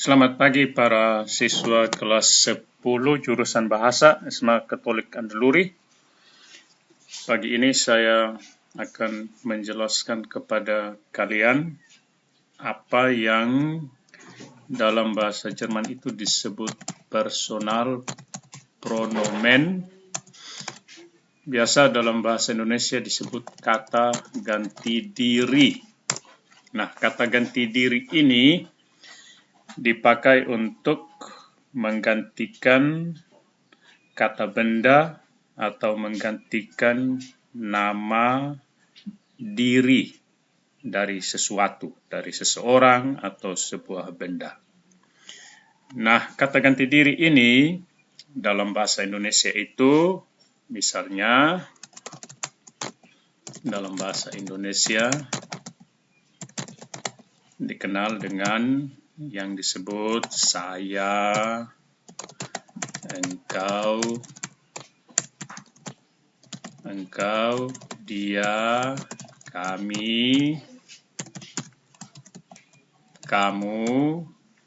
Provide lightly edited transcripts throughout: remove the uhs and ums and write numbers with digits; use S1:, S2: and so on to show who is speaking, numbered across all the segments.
S1: Selamat pagi para siswa kelas 10 jurusan Bahasa SMA Katolik Andaluri. Pagi ini saya akan menjelaskan kepada kalian apa yang dalam bahasa Jerman itu disebut personal pronomen. Biasa dalam bahasa Indonesia disebut kata ganti diri. Nah, kata ganti diri ini dipakai untuk menggantikan kata benda atau menggantikan nama diri dari sesuatu, dari seseorang atau sebuah benda. Nah, kata ganti diri ini dalam bahasa Indonesia itu misalnya dalam bahasa Indonesia dikenal dengan yang disebut saya, engkau, dia, kami, kamu,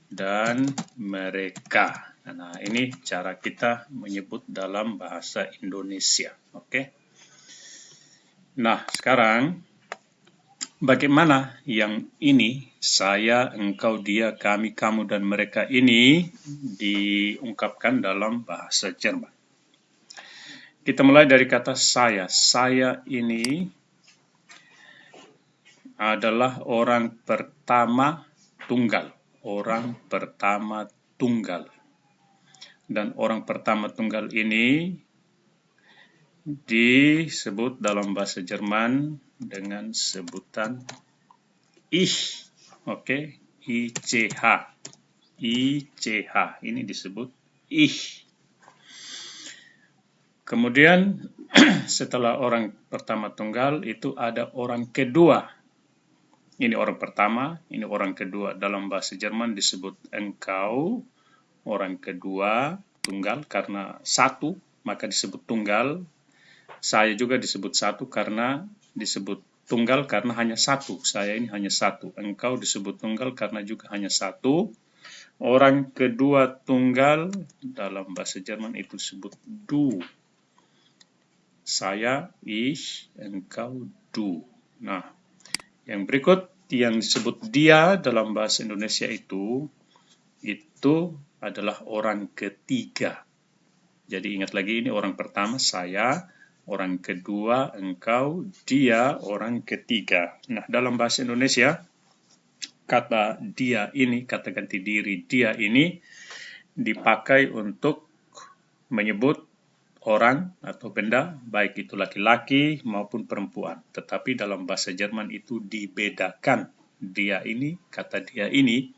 S1: dan mereka. Nah, ini cara kita menyebut dalam bahasa Indonesia. Oke. Nah, sekarang bagaimana yang ini, saya, engkau, dia, kami, kamu, dan mereka ini diungkapkan dalam bahasa Jerman? Kita mulai dari kata saya. Saya ini adalah orang pertama tunggal. Orang pertama tunggal. Dan orang pertama tunggal ini disebut dalam bahasa Jerman dengan sebutan ich. Oke, ICH. ICH. Ini disebut ich. Kemudian setelah orang pertama tunggal itu ada orang kedua. Ini orang pertama, ini orang kedua. Dalam bahasa Jerman disebut engkau. Orang kedua tunggal karena satu, maka disebut tunggal. Saya juga disebut satu karena disebut tunggal karena hanya satu. Saya ini hanya satu. Engkau disebut tunggal karena juga hanya satu. Orang kedua tunggal dalam bahasa Jerman itu disebut du. Saya, ich, engkau, du. Nah, yang berikut yang disebut dia dalam bahasa Indonesia itu adalah orang ketiga. Jadi ingat lagi, ini orang pertama saya, orang kedua engkau, dia orang ketiga. Nah, dalam bahasa Indonesia kata dia ini, kata ganti diri dia ini dipakai untuk menyebut orang atau benda, baik itu laki-laki maupun perempuan. Tetapi dalam bahasa Jerman itu dibedakan. Dia ini, kata dia ini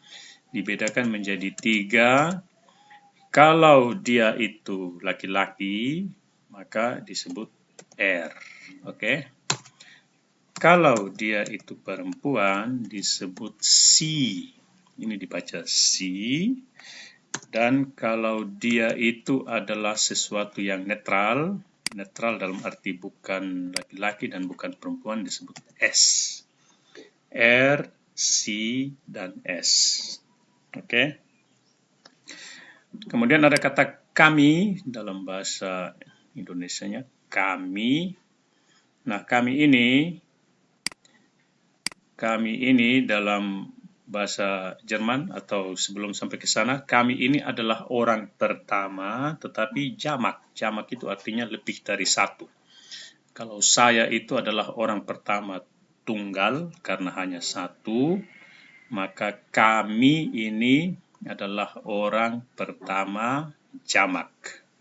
S1: dibedakan menjadi 3. Kalau dia itu laki-laki, maka disebut Oke. Kalau dia itu perempuan, disebut sie. Ini dibaca sie. Dan kalau dia itu adalah sesuatu yang netral dalam arti bukan laki-laki dan bukan perempuan, disebut S. C, dan S. Oke. Kemudian ada kata kami dalam bahasa Indonesianya, kami. Nah, kami ini dalam bahasa Jerman atau sebelum sampai ke sana, kami ini adalah orang pertama, tetapi jamak. Jamak itu artinya lebih dari satu. Kalau saya itu adalah orang pertama tunggal karena hanya satu, maka kami ini adalah orang pertama jamak.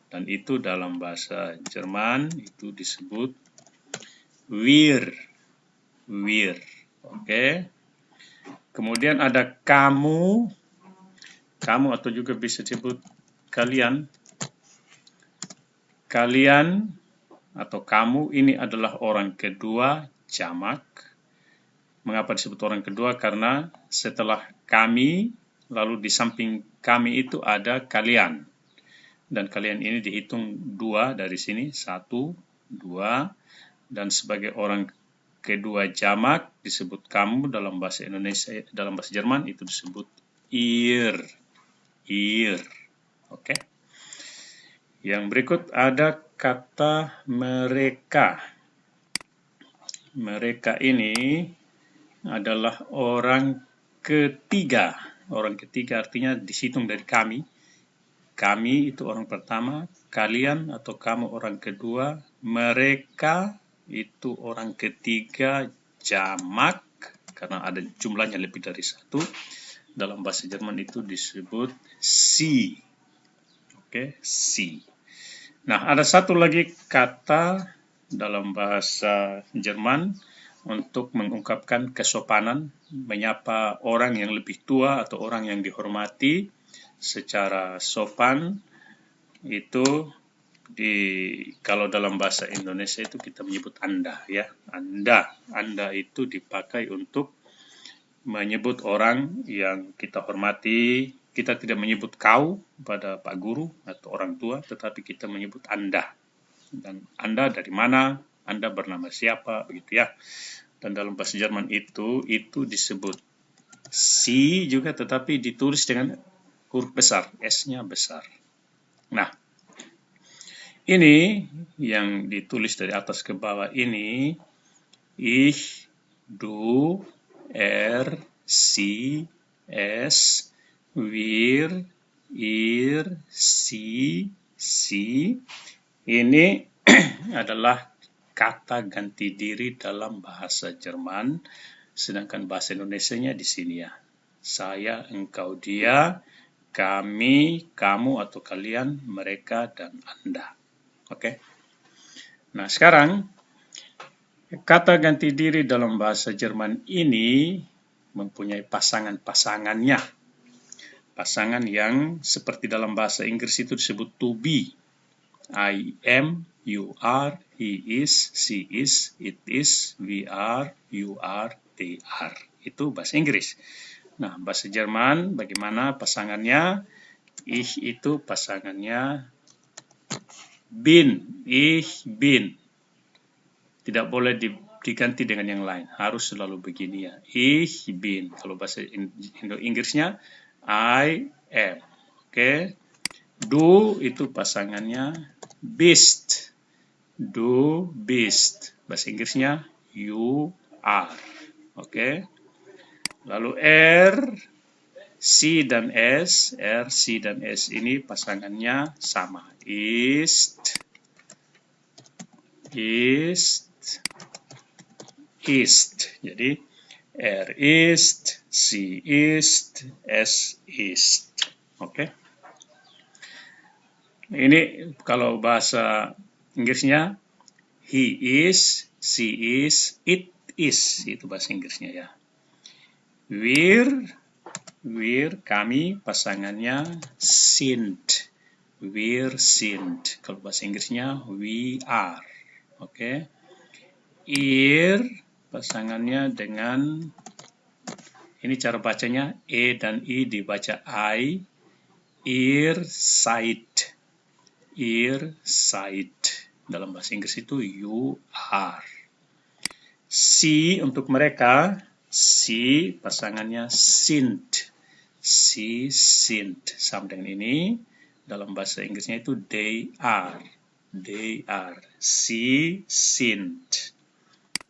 S1: Dan itu dalam bahasa Jerman itu disebut wir. Oke. Kemudian ada kamu atau juga bisa disebut kalian. Kalian atau kamu ini adalah orang kedua jamak. Mengapa disebut orang kedua? Karena setelah kami, lalu di samping kami itu ada kalian. Dan kalian ini dihitung 2 dari sini, 1, 2. Dan sebagai orang kedua jamak disebut kamu dalam bahasa Indonesia, dalam bahasa Jerman itu disebut ihr. ihr. Oke. Yang berikut ada kata mereka. Mereka ini adalah orang ketiga. Orang ketiga artinya dihitung dari kami. Kami itu orang pertama, kalian atau kamu orang kedua, mereka itu orang ketiga, jamak, karena ada jumlahnya lebih dari satu. Dalam bahasa Jerman itu disebut sie. Oke, sie. Nah, ada satu lagi kata dalam bahasa Jerman untuk mengungkapkan kesopanan, menyapa orang yang lebih tua atau orang yang dihormati secara sopan. Itu kalau dalam bahasa Indonesia itu kita menyebut Anda, ya. Anda itu dipakai untuk menyebut orang yang kita hormati. Kita tidak menyebut kau pada Pak Guru atau orang tua, tetapi kita menyebut Anda. Dan Anda dari mana? Anda bernama siapa? Begitu ya. Dan dalam bahasa Jerman itu disebut Sie juga, tetapi ditulis dengan huruf besar, S-nya besar. Nah, ini yang ditulis dari atas ke bawah ini, ich, du, sie, es, wir, ihr, sie, ini adalah kata ganti diri dalam bahasa Jerman, sedangkan bahasa Indonesianya di sini ya. Saya, engkau, dia, kami, kamu atau kalian, mereka, dan Anda. Oke. Nah, sekarang kata ganti diri dalam bahasa Jerman ini mempunyai pasangan-pasangannya. Pasangan yang seperti dalam bahasa Inggris itu disebut to be. I am, you are, he is, she is, it is, we are, you are, they are. Itu bahasa Inggris. Nah, bahasa Jerman bagaimana pasangannya? Ich itu pasangannya bin, ich bin. Tidak boleh diganti dengan yang lain. Harus selalu begini ya. Ich bin. Kalau bahasa Inggrisnya I am. Oke. Du itu pasangannya bist. Du bist. Bahasa Inggrisnya you are. Oke. Lalu C dan S. C dan S ini pasangannya sama. Ist. Jadi ist, sie ist, es ist. Oke. Ini kalau bahasa Inggrisnya he is, she is, it is. Itu bahasa Inggrisnya ya. Wir kami pasangannya sind. Wir sind. Kalau bahasa Inggrisnya we are. Oke. Ihr pasangannya dengan, ini cara bacanya E dan I dibaca I. Ihr seid. Ihr seid. Dalam bahasa Inggris itu you are. Sie untuk mereka, sie pasangannya sind. Sie sind. Sama dengan ini. Dalam bahasa Inggrisnya itu they are. They are. Sie sind.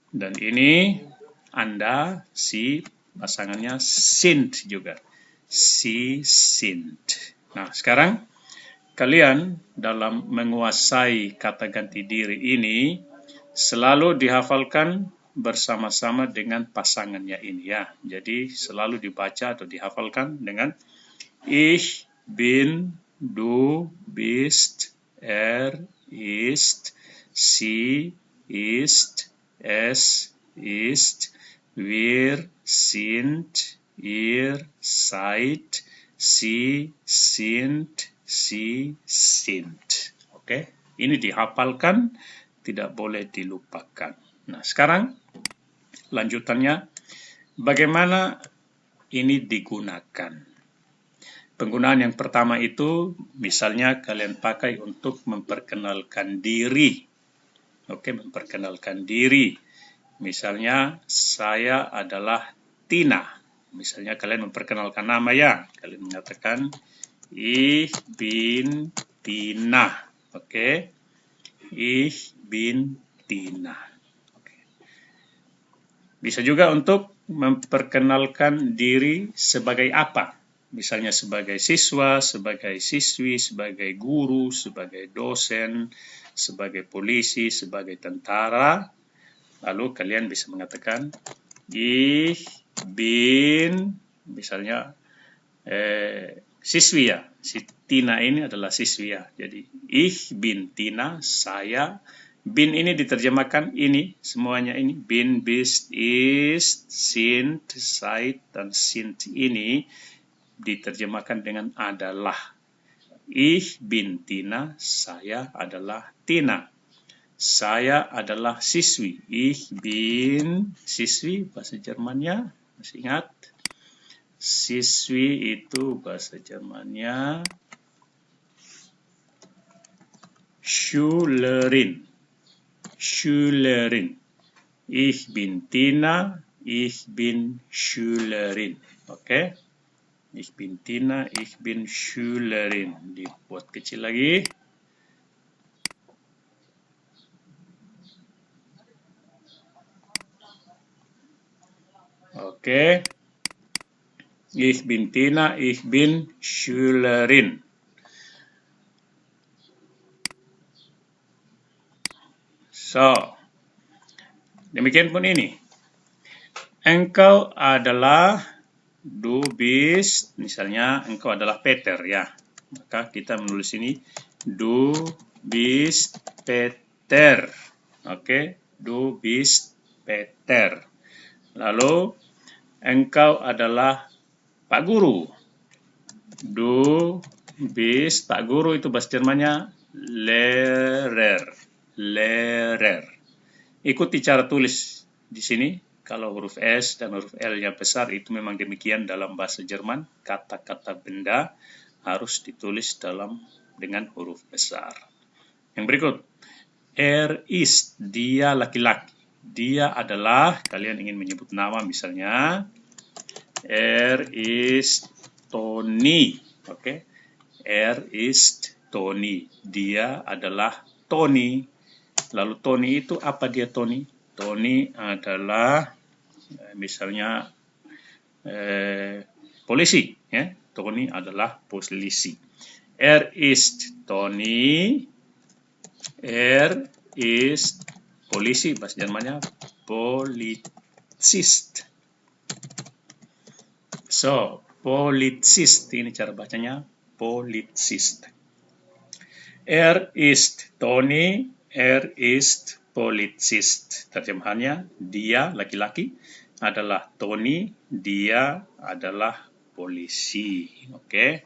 S1: Dan ini Anda, si pasangannya sind juga. Sie sind. Nah, sekarang kalian dalam menguasai kata ganti diri ini selalu dihafalkan bersama-sama dengan pasangannya ini ya. Jadi selalu dibaca atau dihafalkan dengan ich bin, du bist, ist, sie ist, es ist, wir sind, ihr seid, sie sind, sie sind. Oke, ini dihafalkan, tidak boleh dilupakan. Nah, sekarang lanjutannya, bagaimana ini digunakan? Penggunaan yang pertama itu, misalnya kalian pakai untuk memperkenalkan diri. Oke, memperkenalkan diri. Misalnya, saya adalah Tina. Misalnya kalian memperkenalkan nama ya. Kalian mengatakan, Ich bin Tina. Oke. Ich bin Tina. Oke. Bisa juga untuk memperkenalkan diri sebagai apa. Misalnya sebagai siswa, sebagai siswi, sebagai guru, sebagai dosen, sebagai polisi, sebagai tentara. Lalu kalian bisa mengatakan, Ich bin, misalnya siswi ya. Si Tina ini adalah siswi ya. Jadi ich bin Tina, saya. Bin ini diterjemahkan ini, semuanya ini. Bin, bist, ist, sind, seid, dan sind ini diterjemahkan dengan adalah. Ich bin Tina, saya adalah Tina. Saya adalah siswi. Ich bin siswi, bahasa Jermannya, masih ingat? Siswi itu bahasa Jermannya Schülerin. Schülerin. Ich bin Tina, ich bin Schülerin. Oke? Ich bin Tina, ich bin Schülerin. Dibuat kecil lagi. Oke. Ich bin Tina, ich bin Schülerin. So, demikian pun ini. Engkau adalah, du bist, misalnya engkau adalah Peter ya. Maka kita menulis ini, du bist Peter. Oke, du bist Peter. Lalu, engkau adalah Pak Guru. Du bist, Pak Guru itu bahasa Jermannya Lehrer. Lehrer. Ikuti cara tulis di sini. Kalau huruf S dan huruf L-nya besar, itu memang demikian dalam bahasa Jerman. Kata-kata benda harus ditulis dengan huruf besar. Yang berikut. Ist, dia laki-laki. Dia adalah, kalian ingin menyebut nama misalnya, ist Tony. Oke. Ist Tony. Dia adalah Tony. Lalu Tony itu apa dia Tony? Tony adalah misalnya polisi. Ya. Tony adalah polisi. Ist Tony. Ist polisi. Bahasa Jermannya Polizist. So, Polizist, ini cara bacanya, Polizist. Ist Tony, ist Polizist. Terjemahannya, dia laki-laki adalah Tony, dia adalah polisi. Oke.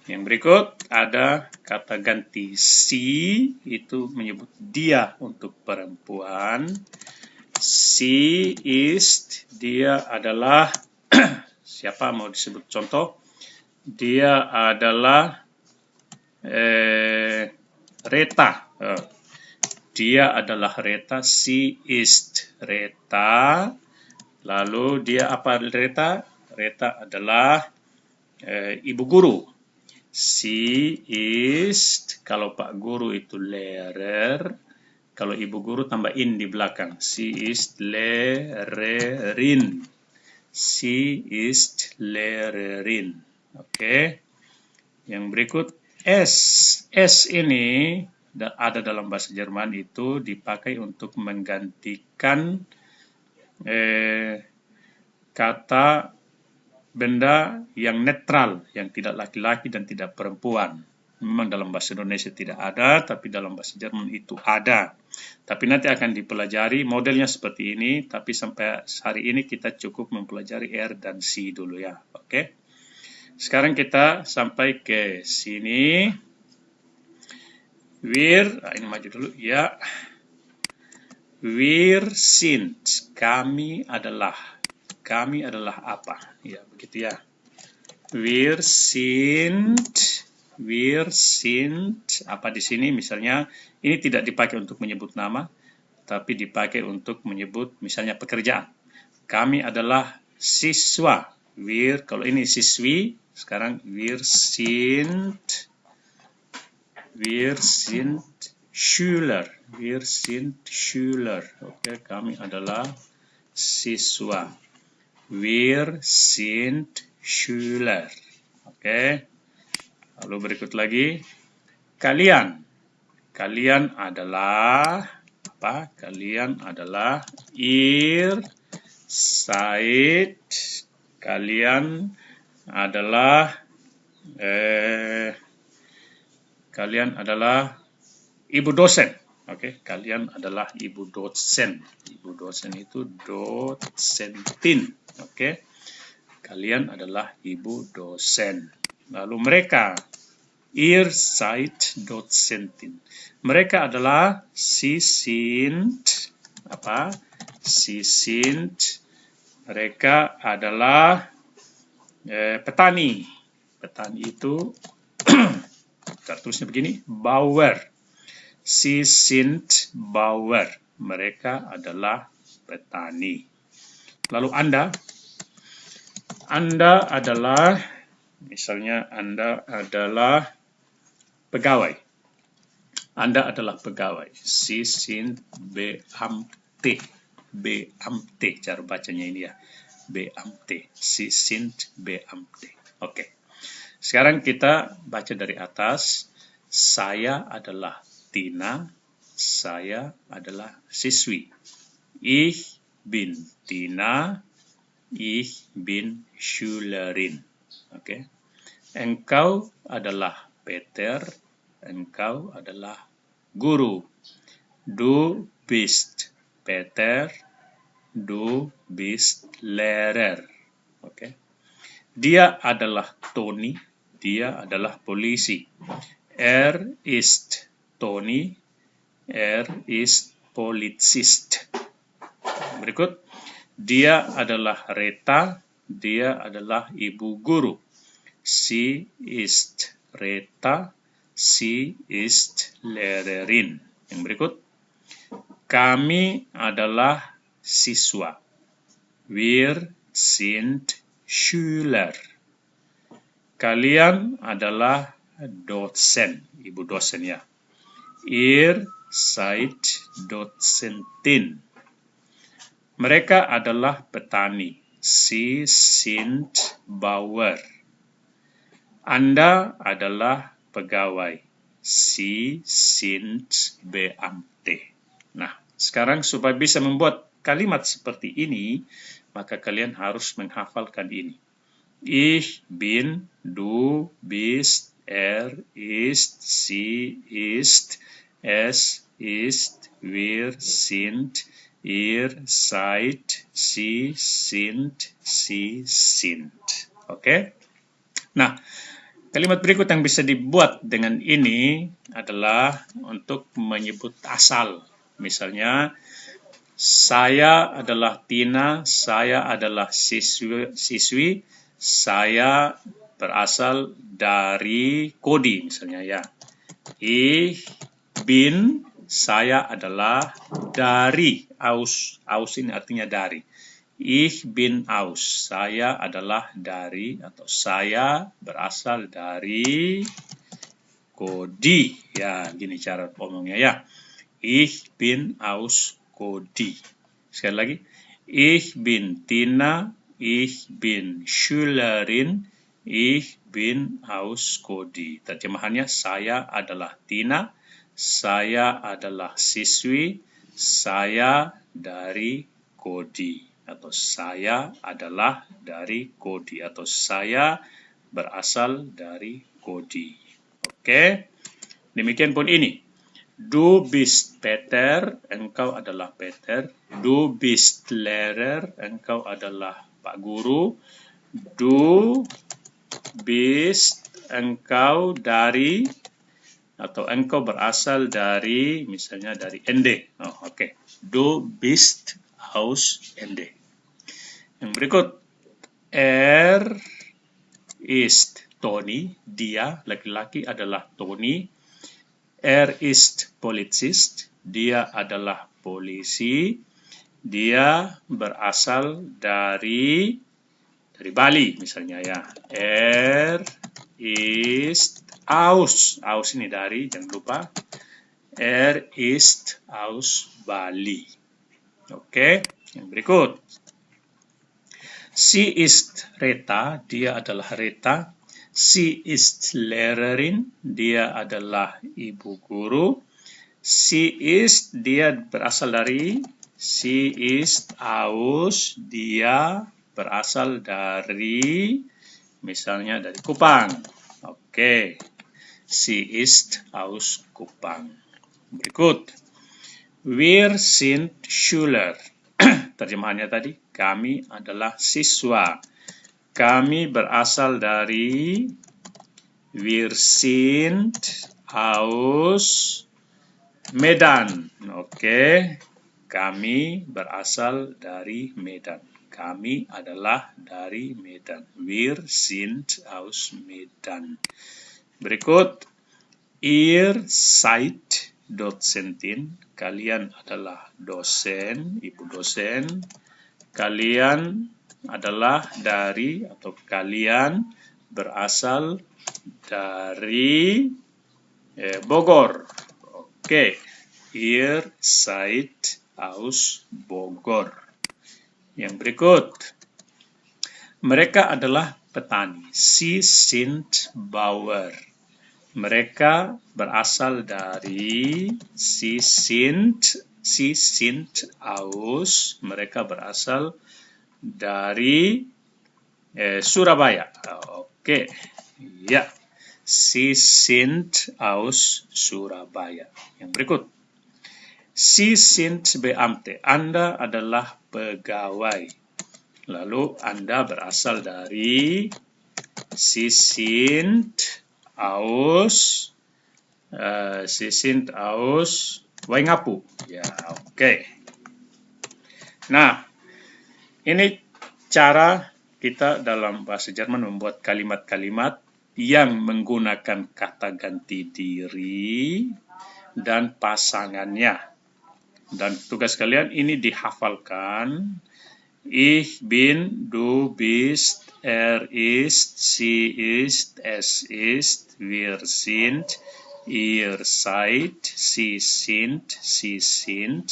S1: Yang berikut ada kata ganti sie, itu menyebut dia untuk perempuan. Sie ist, dia adalah siapa mau disebut contoh? Dia adalah Reta. Dia adalah Reta. Sie ist Reta. Lalu dia apa Reta? Reta adalah ibu guru. Sie ist, kalau Pak Guru itu Lehrer. Kalau ibu guru tambah in di belakang. Sie ist Lehrerin. Sie ist Lehrerin. Oke. Yang berikut S. S ini ada dalam bahasa Jerman, itu dipakai untuk menggantikan kata benda yang netral, yang tidak laki-laki dan tidak perempuan. Memang dalam bahasa Indonesia tidak ada, tapi dalam bahasa Jerman itu ada. Tapi nanti akan dipelajari modelnya seperti ini, tapi sampai hari ini kita cukup mempelajari R dan C dulu ya. Oke. Sekarang kita sampai ke sini. Ini maju dulu ya. Wir sind, kami adalah. Kami adalah apa? Ya, begitu ya. Wir sind, apa di sini misalnya, ini tidak dipakai untuk menyebut nama, tapi dipakai untuk menyebut misalnya pekerjaan. Kami adalah siswa. Wir, kalau ini siswi, Sekarang wir sind Schüler. Wir sind Schüler. Oke, kami adalah siswa. Wir sind Schüler. Oke. Lalu berikut lagi. Kalian. Kalian adalah apa? Kalian adalah ihr seid. Kalian adalah ibu dosen. Oke, kalian adalah ibu dosen. Ibu dosen itu dosentin. Oke. Kalian adalah ibu dosen. Lalu mereka, ihr seid Dozentin. Mereka adalah sie sind apa? Sie sind, mereka adalah petani. Petani itu tertulisnya begini, Bauer. Sie sind Bauer. Mereka adalah petani. Lalu Anda adalah, misalnya Anda adalah pegawai. Anda adalah pegawai. Sie sind Beamte. Beamte, cara bacanya ini ya. Beamte. Sie sind Beamte. Oke. Sekarang kita baca dari atas. Saya adalah Tina. Saya adalah siswi. Ich bin Tina. Ich bin Schülerin. Oke. Engkau adalah Peter. Engkau adalah guru. Du bist Peter. Du bist Lehrer. Oke. Dia adalah Tony. Dia adalah polisi. Er ist Tony. Er ist Polizist. Berikut. Dia adalah Reta. Dia adalah ibu guru. Sie ist Reta. Sie ist Lehrerin. Yang berikut. Kami adalah siswa. Wir sind Schüler. Kalian adalah dosen, ibu dosen ya. Ihr seid Dozentin. Mereka adalah petani. Sie sind Bauer. Anda adalah pegawai. Sie sind Beamte. Nah, sekarang supaya bisa membuat kalimat seperti ini, maka kalian harus menghafalkan ini. Ich bin, du bist, er ist, sie ist, es ist, wir sind, ihr seid, sie sind, sie sind. Oke? Nah, kalimat berikut yang bisa dibuat dengan ini adalah untuk menyebut asal. Misalnya, saya adalah Tina, saya adalah siswi, saya berasal dari Kodi misalnya ya. Ich bin, saya adalah dari aus. Aus ini artinya dari. Ich bin aus, saya adalah dari atau saya berasal dari Kodi. Ya, gini cara ngomongnya ya. Ich bin aus Kodi. Sekali lagi. Ich bin Tina. Ich bin Schülerin. Ich bin aus Kodi. Terjemahannya, saya adalah Tina. Saya adalah siswi. Saya dari Kodi. Atau saya adalah dari Kodi. Atau saya berasal dari Kodi. Oke. Demikian pun ini. Du bist Peter, engkau adalah Peter. Du bist Lehrer, engkau adalah Pak Guru. Du bist, engkau dari, atau engkau berasal dari, misalnya dari Ende. Oke. Du bist aus Ende. Yang berikut. Er ist Tony, dia, laki-laki adalah Tony. Er ist Polizist, dia adalah polisi. Dia berasal dari dari Bali misalnya ya. Ist aus. Aus ini dari, jangan lupa. Ist aus Bali. Oke, yang berikut. Sie ist Reta, dia adalah Reta. Sie ist Lehrerin, dia adalah ibu guru. Sie ist, dia berasal dari, sie ist aus, dia berasal dari, misalnya dari Kupang. Oke, sie ist aus Kupang. Berikut, wir sind Schüler. Terjemahannya tadi, kami adalah siswa. Kami berasal dari, wir sind aus Medan. Oke, kami berasal dari Medan. Kami adalah dari Medan. Wir sind aus Medan. Berikut, ihr seid Dozentin. Kalian adalah dosen, ibu dosen. Kalian adalah dari atau kalian berasal dari Bogor. Oke, ihr seid aus Bogor. Yang berikut, mereka adalah petani. Sie sind Bauer. Mereka berasal dari, sie sind aus, mereka berasal dari Surabaya. Oke, ya, sie sind aus Surabaya. Yang berikut, sie sind Beamte. Anda adalah pegawai. Lalu Anda berasal dari, sie sind aus Waingapu. Ya, oke. Nah, ini cara kita dalam bahasa Jerman membuat kalimat-kalimat yang menggunakan kata ganti diri dan pasangannya. Dan tugas kalian ini dihafalkan. Ich bin, du bist, ist, sie ist, es ist, wir sind, ihr seid, sie sind.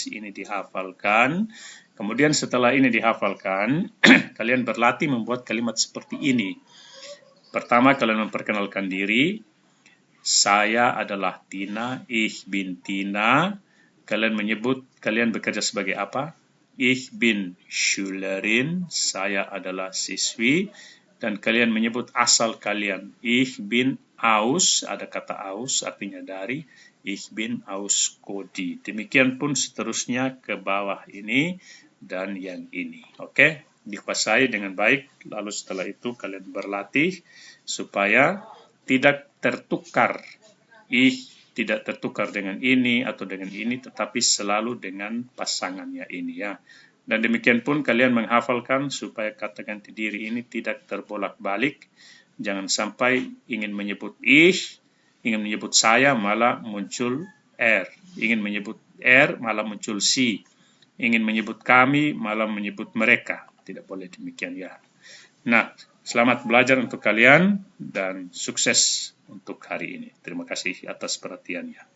S1: Ini dihafalkan. Kemudian setelah ini dihafalkan, kalian berlatih membuat kalimat seperti ini. Pertama, kalian memperkenalkan diri. Saya adalah Tina, ich bin Tina. Kalian bekerja sebagai apa? Ich bin Schülerin, saya adalah siswi. Dan kalian menyebut asal kalian. Ich bin aus, ada kata aus, artinya dari. Ich bin aus Kodi. Demikian pun seterusnya ke bawah ini dan yang ini. Oke, dikuasai dengan baik. Lalu setelah itu kalian berlatih supaya tidak tertukar. Ich tidak tertukar dengan ini atau dengan ini, tetapi selalu dengan pasangannya ini ya. Dan demikian pun kalian menghafalkan supaya kata ganti diri ini tidak terbolak-balik. Jangan sampai ingin menyebut ich, ingin menyebut saya malah muncul er. Ingin menyebut er malah muncul si. Ingin menyebut kami malah menyebut mereka. Tidak boleh demikian ya. Nah, selamat belajar untuk kalian dan sukses untuk hari ini. Terima kasih atas perhatiannya.